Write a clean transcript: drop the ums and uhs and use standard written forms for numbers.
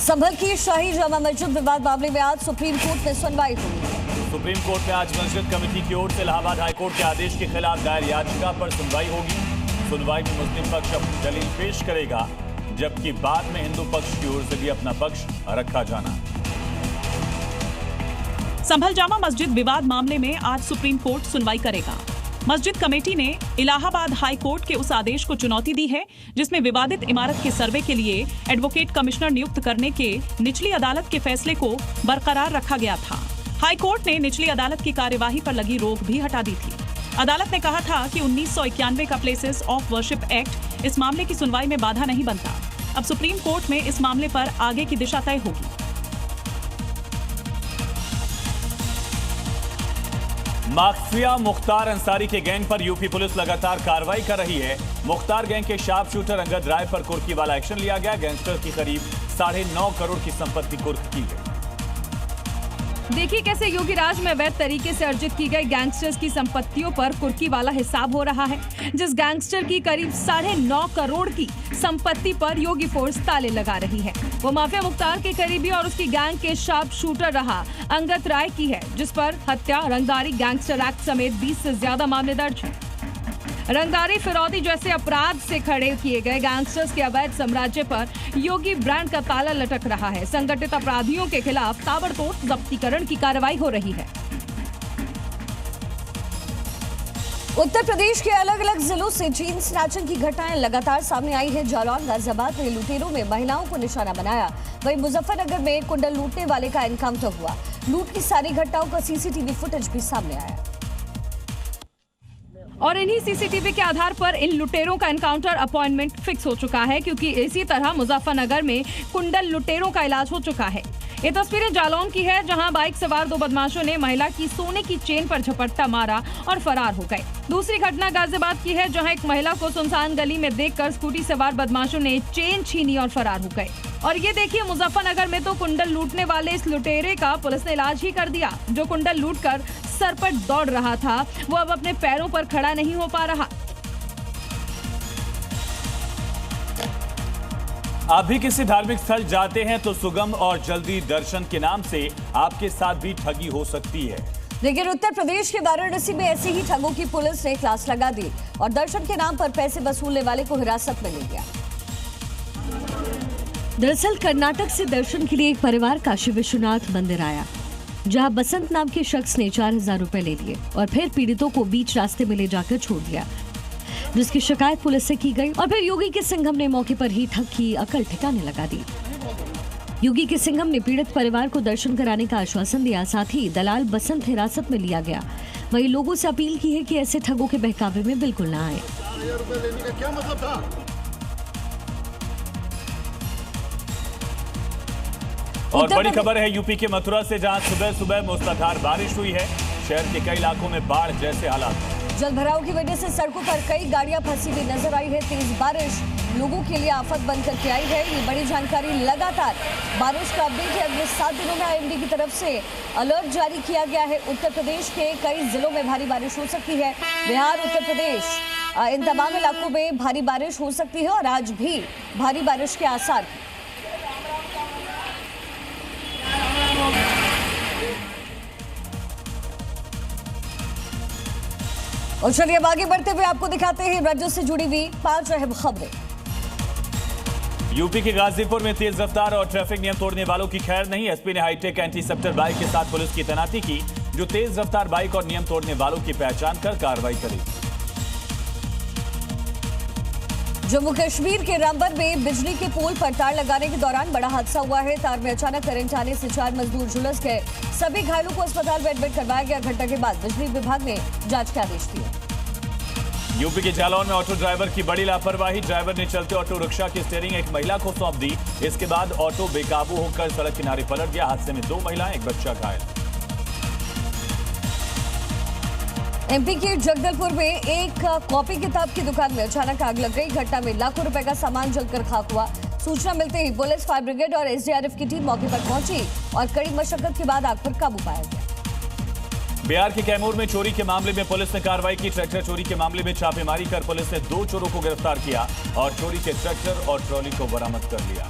संभल की शाही जामा मस्जिद विवाद मामले में आज सुप्रीम कोर्ट में सुनवाई हुई। सुप्रीम कोर्ट में आज मस्जिद कमेटी की ओर से इलाहाबाद हाईकोर्ट के आदेश के खिलाफ दायर याचिका पर सुनवाई होगी। सुनवाई में मुस्लिम पक्ष अपनी दलील पेश करेगा, जबकि बाद में हिंदू पक्ष की ओर से भी अपना पक्ष रखा जाना। संभल जामा मस्जिद विवाद मामले में आज सुप्रीम कोर्ट सुनवाई करेगा। मस्जिद कमेटी ने इलाहाबाद हाई कोर्ट के उस आदेश को चुनौती दी है जिसमें विवादित इमारत के सर्वे के लिए एडवोकेट कमिश्नर नियुक्त करने के निचली अदालत के फैसले को बरकरार रखा गया था। हाई कोर्ट ने निचली अदालत की कार्यवाही पर लगी रोक भी हटा दी थी। अदालत ने कहा था कि 1991 का प्लेसेस ऑफ वर्शिप एक्ट इस मामले की सुनवाई में बाधा नहीं बनता। अब सुप्रीम कोर्ट में इस मामले पर आगे की दिशा तय होगी। माफिया मुख्तार अंसारी के गैंग पर यूपी पुलिस लगातार कार्रवाई कर रही है। मुख्तार गैंग के शार्प शूटर अंगद राय पर कुर्की वाला एक्शन लिया गया। गैंगस्टर की करीब 9.5 करोड़ की संपत्ति कुर्क की गई। देखिए कैसे योगी राज में अवैध तरीके से अर्जित की गई गैंगस्टर्स की संपत्तियों पर कुर्की वाला हिसाब हो रहा है। जिस गैंगस्टर की करीब 9.5 करोड़ की संपत्ति पर योगी फोर्स ताले लगा रही है, वो माफिया मुख्तार के करीबी और उसकी गैंग के शार्प शूटर रहा अंगद राय की है, जिस पर हत्या, रंगदारी, गैंगस्टर एक्ट समेत 20 से ज्यादा मामले दर्ज हैं। रंगदारी, फिरौती जैसे अपराध से खड़े किए गए गैंगस्टर्स के अवैध साम्राज्य पर योगी ब्रांड का ताला लटक रहा है। संगठित अपराधियों के खिलाफ ताबड़तोड़ जब्तीकरण की कार्रवाई हो रही है। उत्तर प्रदेश के अलग अलग जिलों से चेन स्नैचिंग की घटनाएं लगातार सामने आई है। जालौन, गाजियाबाद में लुटेरों में महिलाओं को निशाना बनाया। वहीं मुजफ्फरनगर में कुंडल लूटने वाले का एनकाउंटर हुआ। लूट की सारी घटनाओं का सीसीटीवी फुटेज भी सामने आया और इन्हीं सीसीटीवी के आधार पर इन लुटेरों का एनकाउंटर अपॉइंटमेंट फिक्स हो चुका है, क्योंकि इसी तरह मुजफ्फरनगर में कुंडल लुटेरों का इलाज हो चुका है। ये तस्वीरें जालौन की है, जहां बाइक सवार 2 बदमाशों ने महिला की सोने की चेन पर झपट्टा मारा और फरार हो गए। दूसरी घटना गाजियाबाद की है, जहां एक महिला को सुनसान गली में देखकर स्कूटी सवार बदमाशों ने चेन छीनी और फरार हो गए। और ये देखिए, मुजफ्फरनगर में तो कुंडल लूटने वाले इस लुटेरे का पुलिस ने इलाज ही कर दिया। जो कुंडल लूटकर सर पर दौड़ रहा था, वो अब अपने पैरों पर खड़ा नहीं हो पा रहा। आप भी किसी धार्मिक स्थल जाते हैं तो सुगम और जल्दी दर्शन के नाम से आपके साथ भी ठगी हो सकती है। लेकिन उत्तर प्रदेश के वाराणसी में ऐसे ही ठगों की पुलिस ने क्लास लगा दी और दर्शन के नाम पर पैसे वसूलने वाले को हिरासत में ले लिया। दरअसल कर्नाटक से दर्शन के लिए एक परिवार काशी विश्वनाथ मंदिर आया, जहां बसंत नाम के शख्स ने 4000 रुपए ले लिए और फिर पीड़ितों को बीच रास्ते में ले जाकर छोड़ दिया, जिसकी शिकायत पुलिस से की गई। और फिर योगी के सिंघम ने मौके पर ही ठग की अकल ठिकाने लगा दी। योगी के सिंघम ने पीड़ित परिवार को दर्शन कराने का आश्वासन दिया, साथ ही दलाल बसंत हिरासत में लिया गया। वहीं लोगों से अपील की है कि ऐसे ठगों के बहकावे में बिल्कुल न आए। क्या मतलब था? और बड़ी खबर है यूपी के मथुरा से, जहां सुबह सुबह मूसलाधार बारिश हुई है। शहर के कई इलाकों में बाढ़ जैसे हालात। जल भराव की वजह से सड़कों पर कई गाड़ियां फंसी हुई नजर आई है। तेज बारिश लोगों के लिए आफत बनकर के आई है। ये बड़ी जानकारी लगातार बारिश का अपडेट है। अगले 7 दिनों में आईएमडी की तरफ से अलर्ट जारी किया गया है। उत्तर प्रदेश के कई जिलों में भारी बारिश हो सकती है। बिहार, उत्तर प्रदेश, इन तमाम इलाकों में भारी बारिश हो सकती है और आज भी भारी बारिश के आसार। और चलिए अब आगे बढ़ते हुए आपको दिखाते हैं राज्यों से जुड़ी हुई 5 अहम खबरें। यूपी के गाजीपुर में तेज रफ्तार और ट्रैफिक नियम तोड़ने वालों की खैर नहीं। एसपी ने हाईटेक एंटीसेप्टर बाइक के साथ पुलिस की तैनाती की, जो तेज रफ्तार बाइक और नियम तोड़ने वालों की पहचान कर कार्रवाई करेगी। जम्मू कश्मीर के रामबन में बिजली के पोल पर तार लगाने के दौरान बड़ा हादसा हुआ है। तार में अचानक करंट आने से 4 मजदूर झुलस गए। सभी घायलों को अस्पताल में एडमिट करवाया गया। घटना के बाद बिजली विभाग ने जांच के आदेश दिए। यूपी के जालौन में ऑटो ड्राइवर की बड़ी लापरवाही। ड्राइवर ने चलते ऑटो रिक्शा की स्टीयरिंग एक महिला को सौंप दी। इसके बाद ऑटो बेकाबू होकर सड़क किनारे पलट गया। हादसे में 2 महिलाएं, एक बच्चा घायल। एमपी के जगदलपुर में एक कॉपी किताब की दुकान में अचानक आग लग गई। घटना में लाखों रुपए का सामान जलकर खाक हुआ। सूचना मिलते ही पुलिस, फायर ब्रिगेड और एसडीआरएफ की टीम मौके पर पहुंची और कड़ी मशक्कत के बाद आग पर काबू पाया गया। बिहार के कैमूर में चोरी के मामले में पुलिस ने कार्रवाई की। ट्रैक्टर चोरी के मामले में छापेमारी कर पुलिस ने 2 चोरों को गिरफ्तार किया और चोरी के ट्रैक्टर और ट्रॉली को बरामद कर लिया।